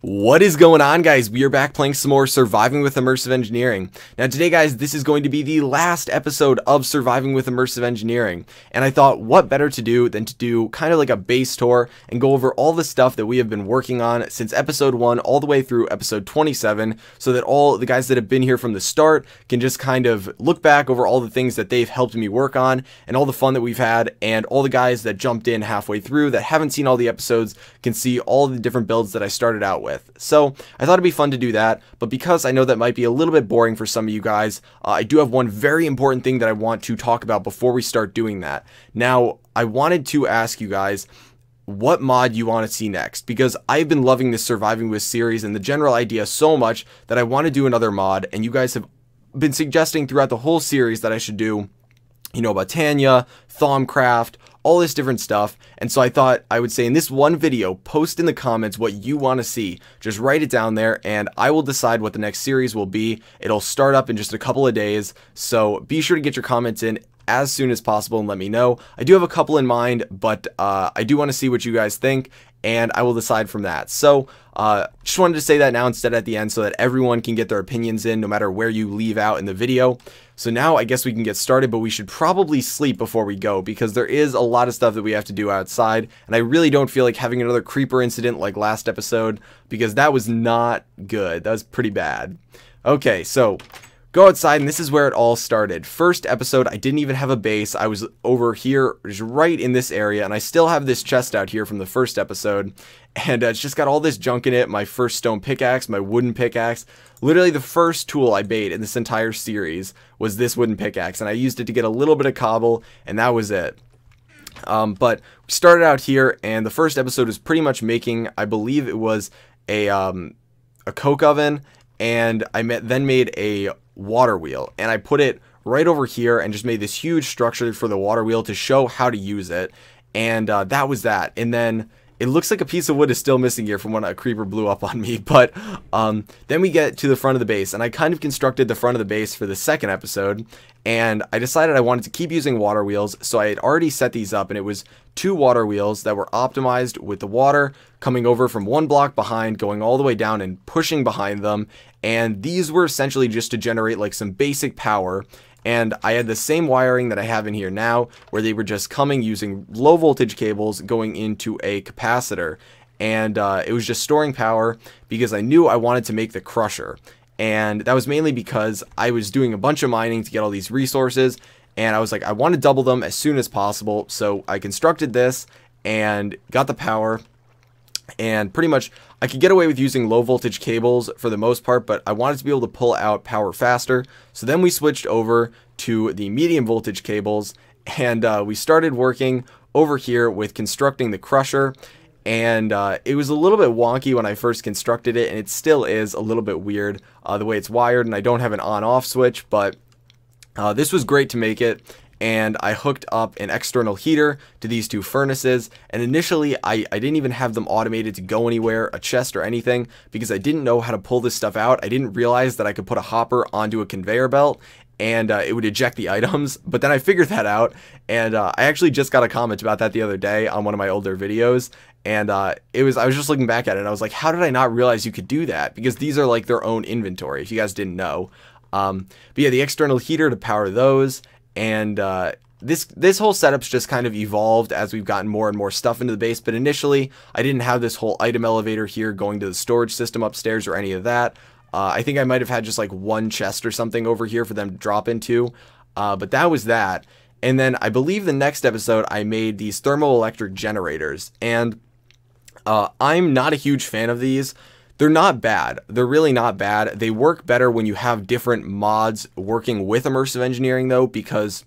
What is going on, guys? We are back playing some more Surviving with Immersive Engineering. Now today, guys, this is going to be the last episode of Surviving with Immersive Engineering. And I thought, what better to do than to do kind of like a base tour and go over all the stuff that we have been working on since episode 1 all the way through episode 27, so that all the guys that have been here from the start can just kind of look back over all the things that they've helped me work on and all the fun that we've had, and all the guys that jumped in halfway through that haven't seen all the episodes can see all the different builds that I started out with. So I thought it'd be fun to do that, but because I know that might be a little bit boring for some of you guys, I do have one very important thing that I want to talk about before we start doing that. Now, I wanted to ask you guys what mod you want to see next, because I've been loving this Surviving With series and the general idea so much that I want to do another mod, and you guys have been suggesting throughout the whole series that I should do, you know, about Tanya, Thaumcraft, all this different stuff. And so I thought I would say in this one video, post in the comments what you want to see. Just write it down there and I will decide what the next series will be. It'll start up in just a couple of days, so be sure to get your comments in as soon as possible and let me know. I do have a couple in mind, but I do want to see what you guys think, and I will decide from that. So just wanted to say that now instead at the end, so that everyone can get their opinions in no matter where you leave out in the video. So now I guess we can get started, but we should probably sleep before we go, because there is a lot of stuff that we have to do outside, and I really don't feel like having another creeper incident like last episode, because that was not good. That was pretty bad. Okay, so go outside, and this is where it all started. First episode, I didn't even have a base. I was over here, just right in this area, and I still have this chest out here from the first episode, and it's just got all this junk in it. My first stone pickaxe, my wooden pickaxe. Literally the first tool I made in this entire series was this wooden pickaxe, and I used it to get a little bit of cobble, and that was it. But we started out here, and the first episode was pretty much making, I believe it was a coke oven, and I then made a water wheel, and I put it right over here and just made this huge structure for the water wheel to show how to use it. And that was that. And then it looks like a piece of wood is still missing here from when a creeper blew up on me, but then we get to the front of the base, and I kind of constructed the front of the base for the second episode, and I decided I wanted to keep using water wheels, so I had already set these up, and it was 2 water wheels that were optimized with the water coming over from one block behind, going all the way down and pushing behind them, and these were essentially just to generate like some basic power. And I had the same wiring that I have in here now, where they were just coming using low voltage cables going into a capacitor, and it was just storing power because I knew I wanted to make the crusher. And that was mainly because I was doing a bunch of mining to get all these resources, and I was like, I want to double them as soon as possible. So I constructed this and got the power, and pretty much I could get away with using low voltage cables for the most part, but I wanted to be able to pull out power faster. So then we switched over to the medium voltage cables, and we started working over here with constructing the crusher. And it was a little bit wonky when I first constructed it, and it still is a little bit weird the way it's wired, and I don't have an on-off switch, but this was great to make it. And I hooked up an external heater to these 2 furnaces, and initially I didn't even have them automated to go anywhere, a chest or anything, because I didn't know how to pull this stuff out. I didn't realize that I could put a hopper onto a conveyor belt and it would eject the items, but then I figured that out, and I actually just got a comment about that the other day on one of my older videos, and I was just looking back at it and I was like, how did I not realize you could do that? Because these are like their own inventory, if you guys didn't know. But yeah, the external heater to power those. And this whole setup's just kind of evolved as we've gotten more and more stuff into the base, but initially I didn't have this whole item elevator here going to the storage system upstairs or any of that. I think I might have had just like one chest or something over here for them to drop into, but that was that. And then I believe the next episode I made these thermoelectric generators, and I'm not a huge fan of these. They're not bad. They're really not bad. They work better when you have different mods working with immersive engineering, though, because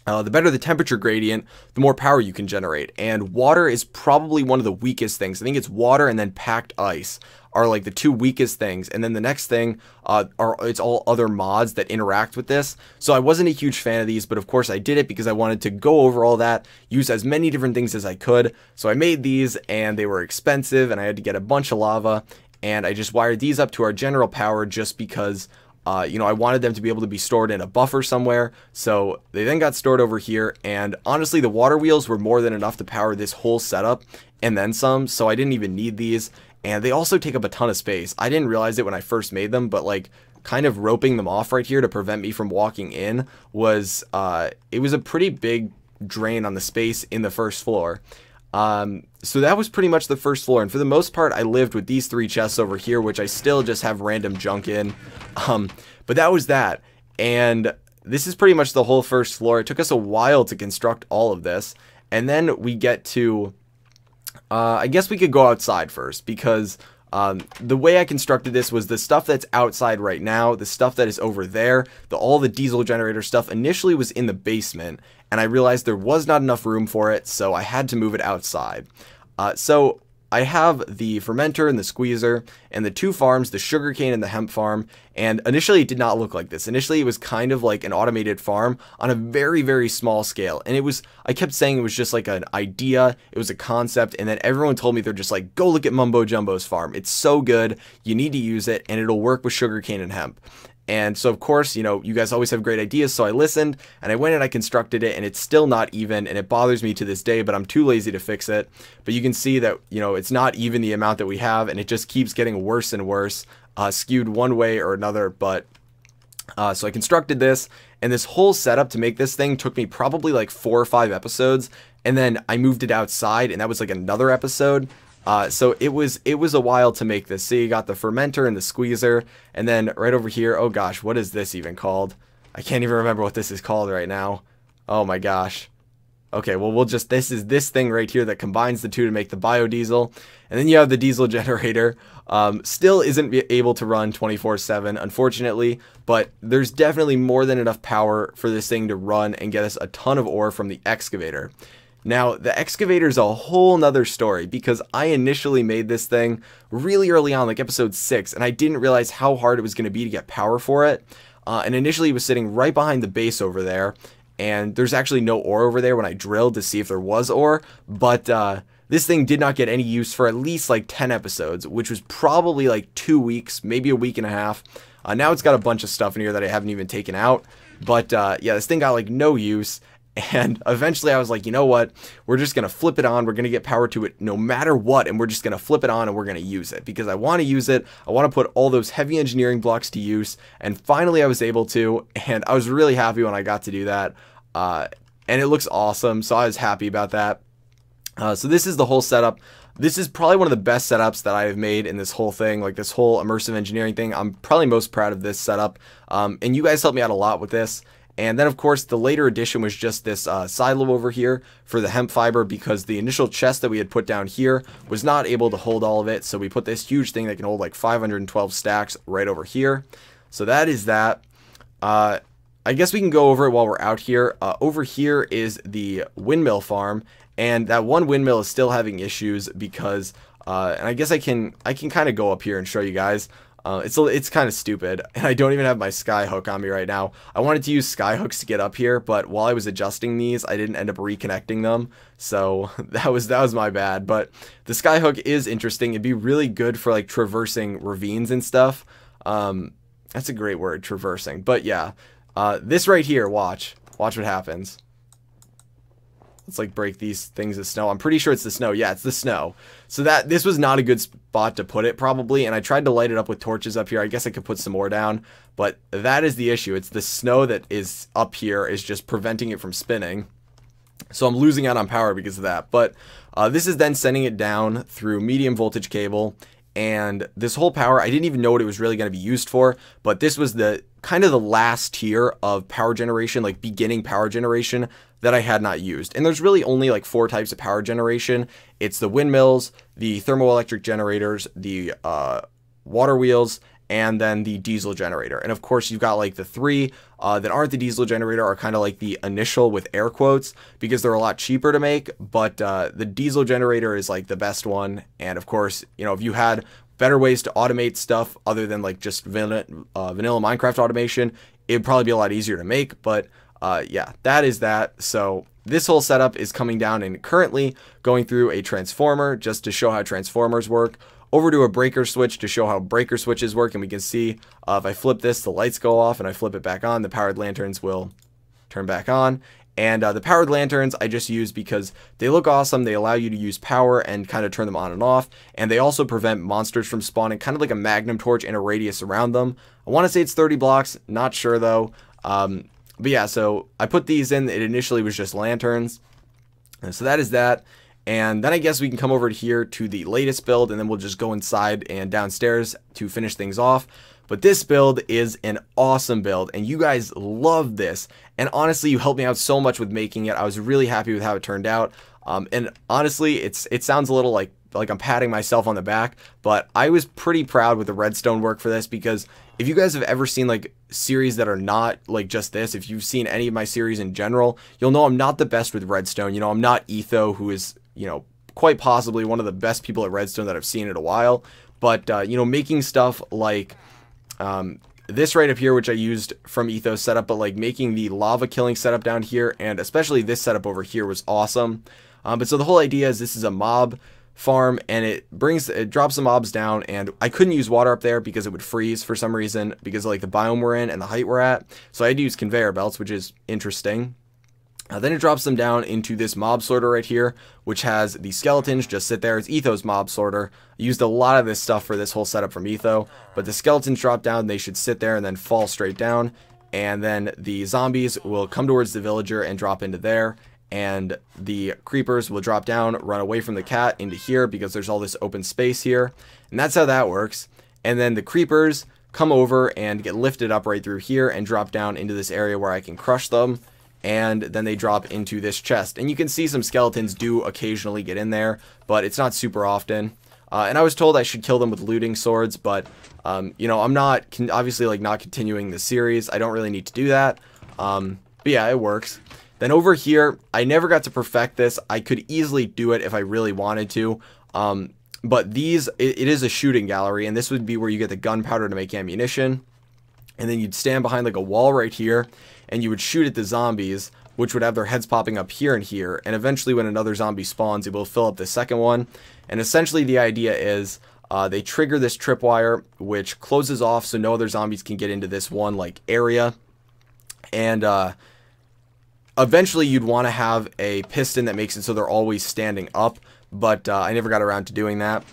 the better the temperature gradient, the more power you can generate. And water is probably one of the weakest things. I think it's water and then packed ice are like the 2 weakest things. And then the next thing it's all other mods that interact with this. So I wasn't a huge fan of these, but of course I did it because I wanted to go over all that, use as many different things as I could. So I made these, and they were expensive, and I had to get a bunch of lava. And I just wired these up to our general power just because, you know, I wanted them to be able to be stored in a buffer somewhere. So they then got stored over here. And honestly, the water wheels were more than enough to power this whole setup and then some. So I didn't even need these. and they also take up a ton of space. I didn't realize it when I first made them, but like kind of roping them off right here to prevent me from walking in was, it was a pretty big drain on the space in the first floor. So that was pretty much the first floor, and for the most part I lived with these 3 chests over here, which I still just have random junk in. But that was that, and this is pretty much the whole first floor. It took us a while to construct all of this, and then we get to, I guess we could go outside first, because the way I constructed this was the stuff that's outside right now, the stuff that is over there, all the diesel generator stuff initially was in the basement, and I realized there was not enough room for it, so I had to move it outside. So I have the fermenter and the squeezer and the 2 farms, the sugarcane and the hemp farm, and initially it did not look like this. Initially it was kind of like an automated farm on a very, very small scale, and it was, I kept saying it was just like an idea, it was a concept, and then everyone told me, they're just like, go look at Mumbo Jumbo's farm, it's so good, you need to use it, and it'll work with sugarcane and hemp. And so of course, you know, you guys always have great ideas, so I listened, and I went and I constructed it, and it's still not even, and it bothers me to this day, but I'm too lazy to fix it. But you can see that, you know, it's not even the amount that we have, and it just keeps getting worse and worse, skewed one way or another. But so I constructed this, and this whole setup to make this thing took me probably like 4 or 5 episodes, and then I moved it outside, and that was like another episode. So it was a while to make this. See, you got the fermenter and the squeezer, and then right over here, oh gosh, what is this even called? I can't even remember what this is called right now. Oh my gosh. Okay, well, we'll just, this is this thing right here that combines the two to make the biodiesel. And then you have the diesel generator. Still isn't able to run 24/7, unfortunately, but there's definitely more than enough power for this thing to run and get us a ton of ore from the excavator. Now, the excavator is a whole nother story, because I initially made this thing really early on, like episode 6, and I didn't realize how hard it was going to be to get power for it. And initially it was sitting right behind the base over there, and there's actually no ore over there when I drilled to see if there was ore, but this thing did not get any use for at least like 10 episodes, which was probably like 2 weeks, maybe a week and a half. Now it's got a bunch of stuff in here that I haven't even taken out, but yeah, this thing got like no use. And eventually I was like, you know what, we're just going to flip it on, we're going to get power to it no matter what, and we're just going to flip it on and we're going to use it, because I want to use it, I want to put all those heavy engineering blocks to use, and finally I was able to, and I was really happy when I got to do that, and it looks awesome, so I was happy about that. So this is the whole setup. This is probably one of the best setups that I have made in this whole thing, like this whole immersive engineering thing. I'm probably most proud of this setup, and you guys helped me out a lot with this. And then, of course, the later addition was just this silo over here for the hemp fiber, because the initial chest that we had put down here was not able to hold all of it. So we put this huge thing that can hold like 512 stacks right over here. So that is that. I guess we can go over it while we're out here. Over here is the windmill farm, and that one windmill is still having issues because, and I guess I can kind of go up here and show you guys. It's kind of stupid, and I don't even have my sky hook on me right now. I wanted to use sky hooks to get up here, but while I was adjusting these, I didn't end up reconnecting them, so that was my bad. But the sky hook is interesting. It'd be really good for like traversing ravines and stuff. That's a great word, traversing. But yeah, this right here, watch what happens. Let's like break these things of snow. I'm pretty sure it's the snow. Yeah, it's the snow. So this was not a good spot to put it probably, and I tried to light it up with torches up here. I guess I could put some more down, but that is the issue. It's the snow that is up here is just preventing it from spinning. So I'm losing out on power because of that. But this is then sending it down through medium voltage cable, and this whole power, I didn't even know what it was really going to be used for, but this was the kind of the last tier of power generation, like beginning power generation, that I had not used. And there's really only like 4 types of power generation. It's the windmills, the thermoelectric generators, the water wheels, and then the diesel generator. And of course you've got like the 3 that aren't the diesel generator, are kind of like the initial with air quotes, because they're a lot cheaper to make, but the diesel generator is like the best one. And of course, you know, if you had better ways to automate stuff other than like just vanilla Minecraft automation, it'd probably be a lot easier to make. But yeah, that is that. So this whole setup is coming down and currently going through a transformer just to show how transformers work, over to a breaker switch to show how breaker switches work. And we can see if I flip this, the lights go off, and I flip it back on, the powered lanterns will turn back on. And the powered lanterns I just use because they look awesome. They allow you to use power and kind of turn them on and off. And they also prevent monsters from spawning, kind of like a magnum torch in a radius around them. I want to say it's 30 blocks. Not sure though. But yeah, so I put these in. It initially was just lanterns. And so that is that. And then I guess we can come over here to the latest build, and then we'll just go inside and downstairs to finish things off. But this build is an awesome build, and you guys love this. And honestly, you helped me out so much with making it. I was really happy with how it turned out. And honestly, it sounds a little like I'm patting myself on the back, but I was pretty proud with the redstone work for this, because if you guys have ever seen like series that are not like just this, if you've seen any of my series in general, you'll know I'm not the best with redstone. You know, I'm not Etho, who is, you know, quite possibly one of the best people at redstone that I've seen in a while. But, you know, making stuff like this right up here, which I used from Etho's setup, but like making the lava killing setup down here, and especially this setup over here, was awesome. But so the whole idea is this is a mob farm, and it drops the mobs down, and I couldn't use water up there because it would freeze for some reason because of like the biome we're in and the height we're at. So I had to use conveyor belts, which is interesting. Then it drops them down into this mob sorter right here, which has the skeletons just sit there. It's Etho's mob sorter. I used a lot of this stuff for this whole setup from Etho, but the skeletons drop down, they should sit there and then fall straight down, and then the zombies will come towards the villager and drop into there, and the creepers will drop down, run away from the cat into here because there's all this open space here, and that's how that works. And then the creepers come over and get lifted up right through here and drop down into this area where I can crush them. And then they drop into this chest, and you can see some skeletons do occasionally get in there, but it's not super often. And I was told I should kill them with looting swords, but you know, I'm not obviously like not continuing the series. I don't really need to do that. But yeah, it works. Then over here, I never got to perfect this. I could easily do it if I really wanted to. But it is a shooting gallery, and this would be where you get the gunpowder to make ammunition. And then you'd stand behind like a wall right here, and you would shoot at the zombies, which would have their heads popping up here and here. And eventually when another zombie spawns, it will fill up the second one. And essentially the idea is they trigger this tripwire, which closes off so no other zombies can get into this one like area. And eventually you'd want to have a piston that makes it so they're always standing up. But I never got around to doing that.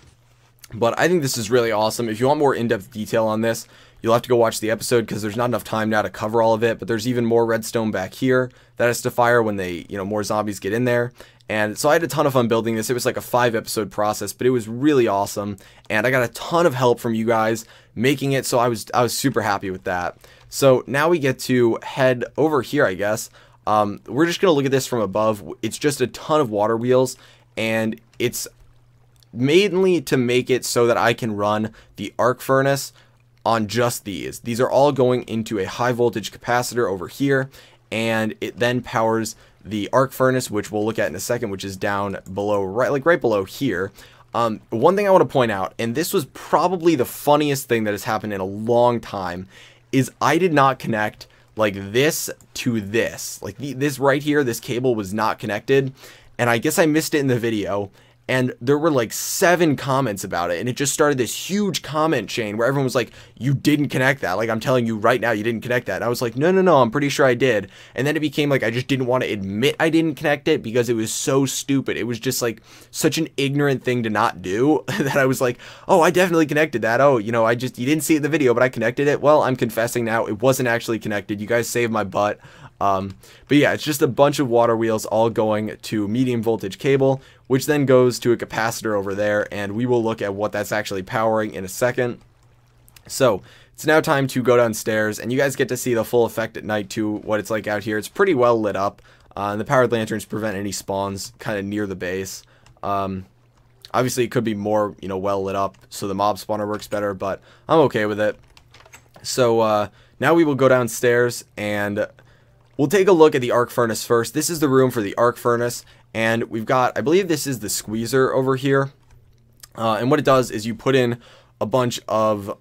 But I think this is really awesome. If you want more in-depth detail on this, you'll have to go watch the episode because there's not enough time now to cover all of it. But there's even more redstone back here that has to fire when more zombies get in there. And so I had a ton of fun building this. It was like a 5-episode process, but it was really awesome. And I got a ton of help from you guys making it, so I was super happy with that. So now we get to head over here, I guess. We're just gonna look at this from above. It's just a ton of water wheels, and it's mainly to make it so that I can run the arc furnace on just these. These are all going into a high voltage capacitor over here, and it then powers the arc furnace, which we'll look at in a second, which is down below, right below here. One thing I want to point out, and this was probably the funniest thing that has happened in a long time, is I did not connect like this to this. Like this right here, this cable was not connected, and I guess I missed it in the video. And there were like 7 comments about it, and it just started this huge comment chain where everyone was like, you didn't connect that. Like, I'm telling you right now, you didn't connect that. And I was like, no, I'm pretty sure I did. And then it became like, I just didn't want to admit I didn't connect it because it was so stupid. It was just like such an ignorant thing to not do that I was like, oh, I definitely connected that. Oh, you didn't see it in the video, but I connected it. Well, I'm confessing now, it wasn't actually connected. You guys saved my butt. But yeah, it's just a bunch of water wheels all going to medium voltage cable, which then goes to a capacitor over there, and we will look at what that's actually powering in a second. So it's now time to go downstairs, and you guys get to see the full effect at night too, what it's like out here. It's pretty well lit up, and the powered lanterns prevent any spawns kind of near the base. Obviously it could be more, well lit up so the mob spawner works better, but I'm okay with it. So now we will go downstairs and we'll take a look at the arc furnace first. This is the room for the arc furnace, and we've got, I believe this is the squeezer over here. And what it does is you put in a bunch of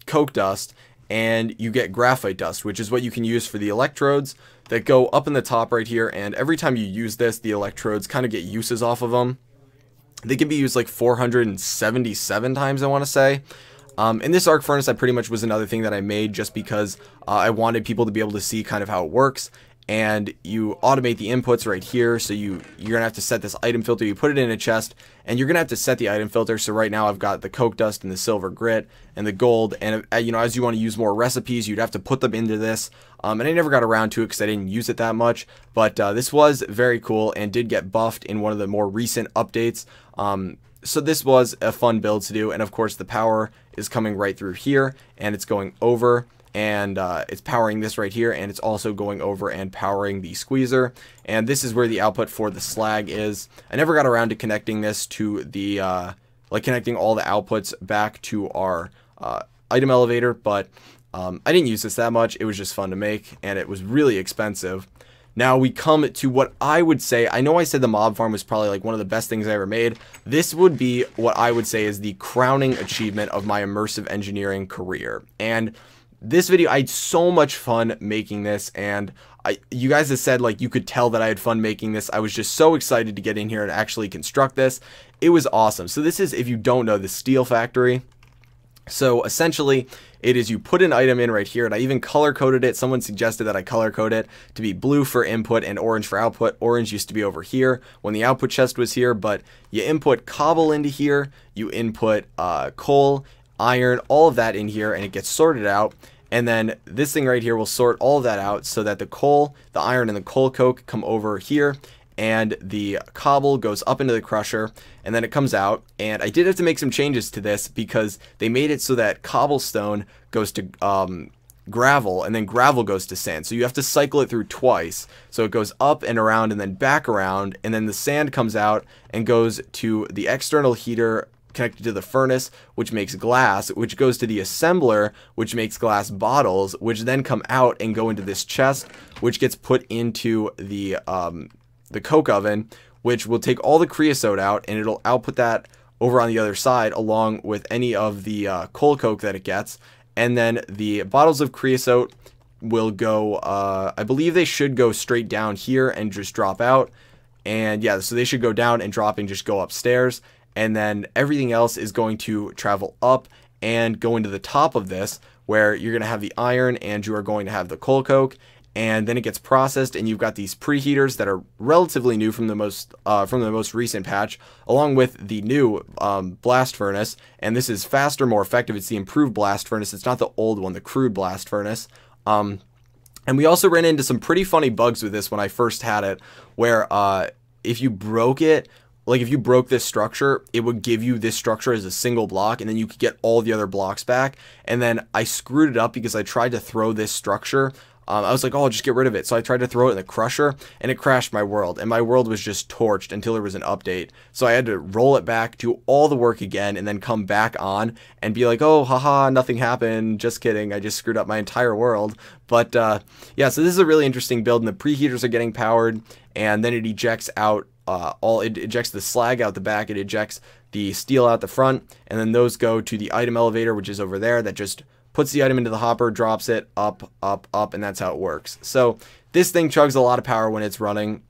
coke dust, and you get graphite dust, which is what you can use for the electrodes that go up in the top right here. And every time you use this, the electrodes kind of get uses off of them. They can be used like 477 times, I want to say. And this arc furnace, I pretty much was another thing that I made just because I wanted people to be able to see kind of how it works. and you automate the inputs right here. So you're gonna have to set this item filter. You put it in a chest, and you're gonna have to set the item filter. So right now I've got the coke dust and the silver grit and the gold, and you know, as you want to use more recipes, you'd have to put them into this. And I never got around to it because I didn't use it that much, but this was very cool and did get buffed in one of the more recent updates. So this was a fun build to do, and of course the power is coming right through here, and it's going over, and it's powering this right here, and it's also going over and powering the squeezer, and this is where the output for the slag is. I never got around to connecting this to the, like connecting all the outputs back to our item elevator, but I didn't use this that much. It was just fun to make, and it was really expensive. Now we come to what I would say, I know I said the mob farm was probably like one of the best things I ever made. This would be what I would say is the crowning achievement of my immersive engineering career. And this video, I had so much fun making this, and you guys have said like you could tell that I had fun making this. I was just so excited to get in here and actually construct this. It was awesome. So this is, if you don't know, the steel factory. So essentially it is, you put an item in right here, and I even color coded it. Someone suggested that I color code it to be blue for input and orange for output. Orange used to be over here when the output chest was here, but you input cobble into here, you input coal, iron, all of that in here, and it gets sorted out. And then this thing right here will sort all of that out so that the coal, the iron, and the coal coke come over here, and the cobble goes up into the crusher, and then it comes out. And I did have to make some changes to this because they made it so that cobblestone goes to gravel, and then gravel goes to sand. So you have to cycle it through twice. So it goes up and around and then back around, and then the sand comes out and goes to the external heater connected to the furnace, which makes glass, which goes to the assembler, which makes glass bottles, which then come out and go into this chest, which gets put into the coke oven, which will take all the creosote out, and it'll output that over on the other side along with any of the coal coke that it gets. And then the bottles of creosote will go, I believe they should go straight down here and just drop out. And yeah, so they should go down and drop and just go upstairs. And then everything else is going to travel up and go into the top of this, where you're going to have the iron and you are going to have the coal coke. And then it gets processed, and you've got these preheaters that are relatively new from the most recent patch, along with the new blast furnace. And this is faster, more effective. It's the improved blast furnace. It's not the old one, the crude blast furnace. And we also ran into some pretty funny bugs with this when I first had it, where if you broke it, like if you broke this structure, it would give you this structure as a single block, and then you could get all the other blocks back. And then I screwed it up because I tried to throw this structure. I was like, oh, I'll just get rid of it. So I tried to throw it in the crusher, and it crashed my world. And my world was just torched until there was an update. So I had to roll it back, do all the work again, and then come back on and be like, oh, haha, nothing happened. Just kidding. I just screwed up my entire world. But yeah, so this is a really interesting build, and the preheaters are getting powered, and then it ejects out it ejects the slag out the back, it ejects the steel out the front, and then those go to the item elevator, which is over there, that just puts the item into the hopper, drops it up, up, up, and that's how it works. So this thing chugs a lot of power when it's running.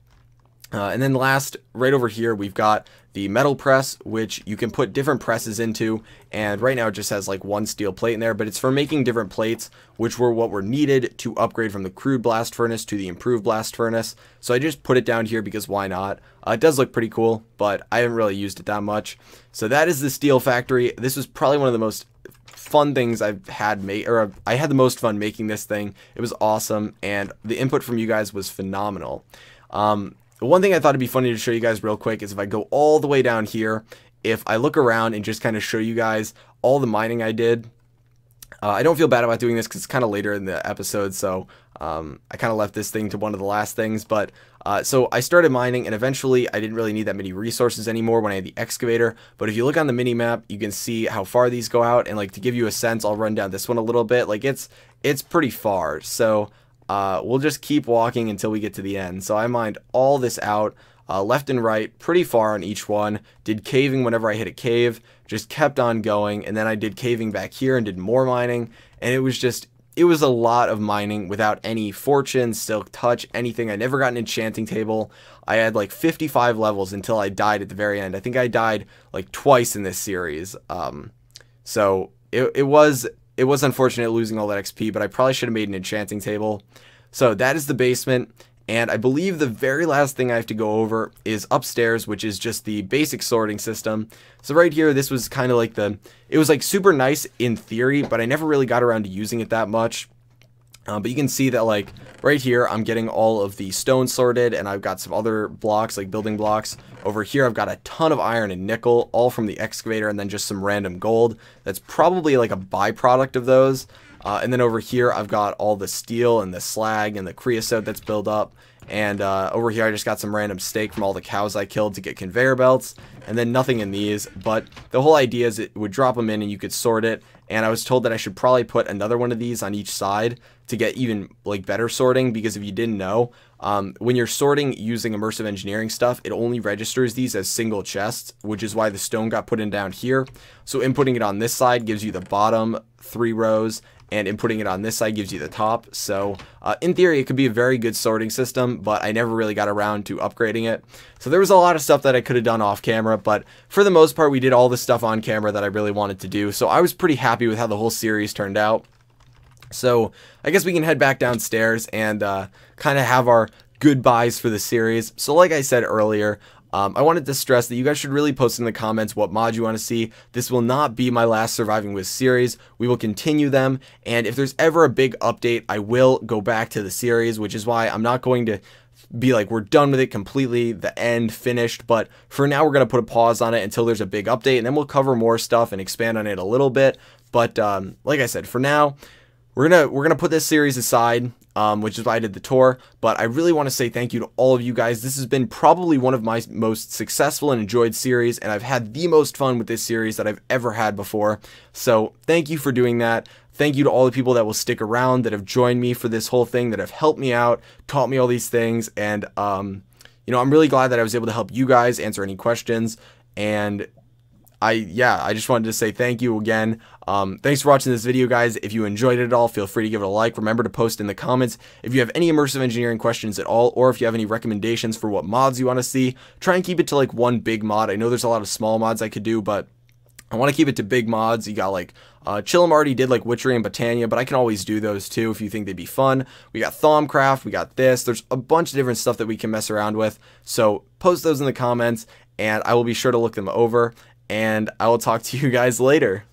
And then last, right over here, we've got the metal press, which you can put different presses into, and right now it just has like one steel plate in there, but it's for making different plates, which were what were needed to upgrade from the crude blast furnace to the improved blast furnace. So I just put it down here because why not? It does look pretty cool, but I haven't really used it that much. So that is the steel factory. This was probably one of the most fun things I've had I had the most fun making this thing. It was awesome, and the input from you guys was phenomenal. One thing I thought it'd be funny to show you guys real quick is if I go all the way down here, if I look around and just kind of show you guys all the mining I did. I don't feel bad about doing this because it's kind of later in the episode, so I kind of left this thing to one of the last things. But so I started mining, and eventually I didn't really need that many resources anymore when I had the excavator. But if you look on the mini map, you can see how far these go out, and like to give you a sense, I'll run down this one a little bit. Like it's pretty far, so we'll just keep walking until we get to the end. So I mined all this out, left and right, pretty far on each one. Did caving whenever I hit a cave, just kept on going, and then I did caving back here and did more mining, and it was a lot of mining without any fortune, silk touch, anything. I never got an enchanting table. I had like 55 levels until I died at the very end. I think I died like twice in this series. So it was unfortunate losing all that XP, but I probably should have made an enchanting table. So that is the basement. And I believe the very last thing I have to go over is upstairs, which is just the basic sorting system. So right here, this was kind of like it was like super nice in theory, but I never really got around to using it that much. But you can see that like right here, I'm getting all of the stone sorted, and I've got some other blocks, like building blocks. Over here, I've got a ton of iron and nickel, all from the excavator, and then just some random gold. That's probably like a byproduct of those. And then over here, I've got all the steel and the slag and the creosote that's built up. And over here, I just got some random steak from all the cows I killed to get conveyor belts. And then nothing in these. But the whole idea is it would drop them in and you could sort it. And I was told that I should probably put another one of these on each side to get even like better sorting. Because if you didn't know, when you're sorting using immersive engineering stuff, it only registers these as single chests, which is why the stone got put in down here. So inputting it on this side gives you the bottom 3 rows. And inputting it on this side gives you the top. So in theory, it could be a very good sorting system, but I never really got around to upgrading it. So there was a lot of stuff that I could have done off camera, but for the most part, we did all the stuff on camera that I really wanted to do. So I was pretty happy with how the whole series turned out. So I guess we can head back downstairs and kind of have our goodbyes for the series. So like I said earlier, I wanted to stress that you guys should really post in the comments what mod you want to see. This will not be my last Surviving With series. We will continue them, and if there's ever a big update, I will go back to the series, which is why I'm not going to be like, we're done with it completely, the end, finished. But for now, we're going to put a pause on it until there's a big update, and then we'll cover more stuff and expand on it a little bit. But like I said, for now, we're gonna put this series aside, which is why I did the tour. But I really want to say thank you to all of you guys. This has been probably one of my most successful and enjoyed series, and I've had the most fun with this series that I've ever had before. So thank you for doing that. Thank you to all the people that will stick around, that have joined me for this whole thing, that have helped me out, taught me all these things, and you know, I'm really glad that I was able to help you guys answer any questions. And I just wanted to say thank you again. Thanks for watching this video, guys. If you enjoyed it at all, feel free to give it a like. Remember to post in the comments if you have any immersive engineering questions at all, or if you have any recommendations for what mods you want to see. Try and keep it to like one big mod. I know there's a lot of small mods I could do, but I want to keep it to big mods. You got like Chilm already did like Witchery and Botania, but I can always do those too if you think they'd be fun. We got Thaumcraft, we got this. There's a bunch of different stuff that we can mess around with. So post those in the comments, and I will be sure to look them over. And I will talk to you guys later.